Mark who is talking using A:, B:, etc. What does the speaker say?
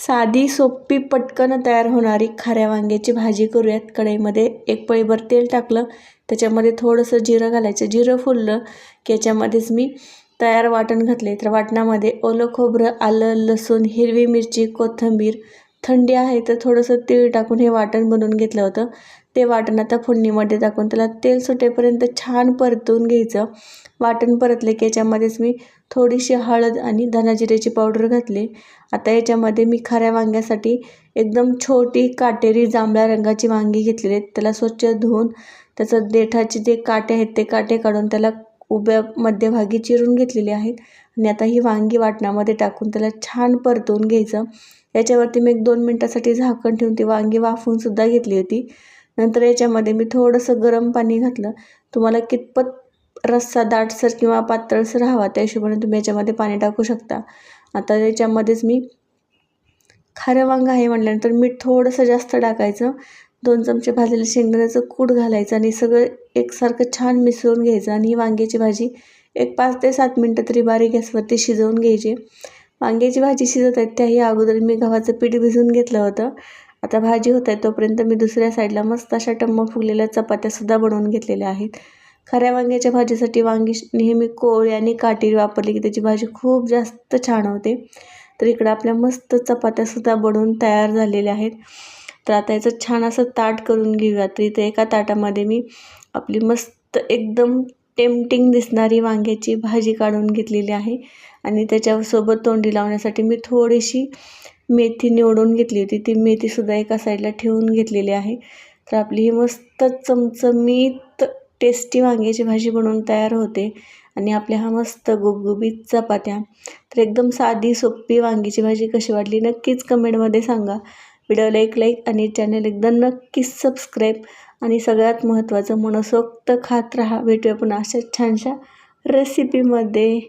A: साधी सोपी पटकन तयार होणारी खाऱ्या वांग्याची भाजी करूयात. कढईमध्ये एक पळीभर तेल टाकलं, त्याच्यामध्ये थोडंसं जिरं घालायचं. जिरं फुललं की याच्यामध्येच मी तयार वाटण घातले. तर वाटणामध्ये ओलं खोबरं, आलं, लसूण, हिरवी मिरची, कोथिंबीर, थंडी आहे तर थोडंसं तीळ टाकून हे वाटण बनवून घेतलं होतं. ते वाटण आता फोडणीमध्ये टाकून त्याला तेल सुटेपर्यंत छान परतून घ्यायचं. वाटण परतले की याच्यामध्येच मी थोडीशी हळद आणि धना-जिऱ्याची पावडर घातली. आता याच्यामध्ये मी खाऱ्या वांग्यासाठी एकदम छोटी काटेरी जांभळ्या रंगाची वांगी घेतलेली आहेत. त्याला स्वच्छ धुवून त्याचं देठाचे जे काटे आहेत ते काटे काढून त्याला उभ्या मध्यभागी चिरून घेतलेले आहेत. आणि आता ही वांगी वाटणामध्ये टाकून त्याला छान परतवून घ्यायचं. याच्यावरती मी 1-2 मिनटासाठी झाकण ठेवून ती वांगी वाफवून सुद्धा घेतली होती. नंतर याच्यामध्ये मी थोडंसं गरम पाणी घातलं. तुम्हाला कितपत रस्सा दाटसर किंवा पातळसर हवा त्या हिशोबाने तुम्ही याच्यामध्ये पाणी टाकू शकता. आता याच्यामध्येच मी खारं वांगं आहे म्हटल्यानंतर मीठ थोडंसं जास्त टाकायचं. 2 चमचे भाजलेलं शेंगदाण्याचं कूट घालायचं आणि सगळं एकसारखं छान मिसळून घ्यायचं. आणि ही वांग्याची भाजी एक 5 ते 7 मिनटं तरी बारीक गॅसवरती शिजवून घ्यायची. वांग्याची भाजी शिजत आहेत त्याही अगोदर मी गव्हाचं पीठ भिजवून घेतलं होतं. आता भाजी होत आहे तोपर्यंत मी दुसऱ्या साईडला मस्त अशा टम्म फुगलेल्या चपात्यासुद्धा बनवून घेतलेल्या आहेत. खाऱ्या वांग्याच्या भाजीसाठी वांगी नेहमी कोवळी आणि काटेरी वापरली की त्याची भाजी खूप जास्त छान होते. तर इकडं आपल्या मस्त चपात्यासुद्धा बनवून तयार झालेल्या आहेत. तर आता याचं छान असं ताट करून घेऊया. तर इथे एका ताटामध्ये मी आपली मस्त एकदम टेम्पटिंग दिसणारी वांग्याची भाजी काढून घेतलेली आहे. आणि त्याच्यासोबत तोंडी लावण्यासाठी मी थोडीशी मेथी निवडून घेतली होती. ती मेथीसुद्धा एका साईडला ठेवून घेतलेली आहे. तर आपली ही मस्त चमचमीत टेस्टी वांग्याची भाजी बनवून तयार होते. आणि आपल्या हा मस्त गुबगुबीत चपात्या. तर एकदम साधी सोपी वांगीची भाजी कशी वाटली नक्कीच कमेंटमध्ये सांगा. व्हिडिओला एक लाईक आणि चॅनल एकदा नक्कीच सबस्क्राईब. आणि सगळ्यात महत्त्वाचं मनसोक्त खात राहा. भेटूया पुन्हा अशा छानशा रेसिपीमध्ये.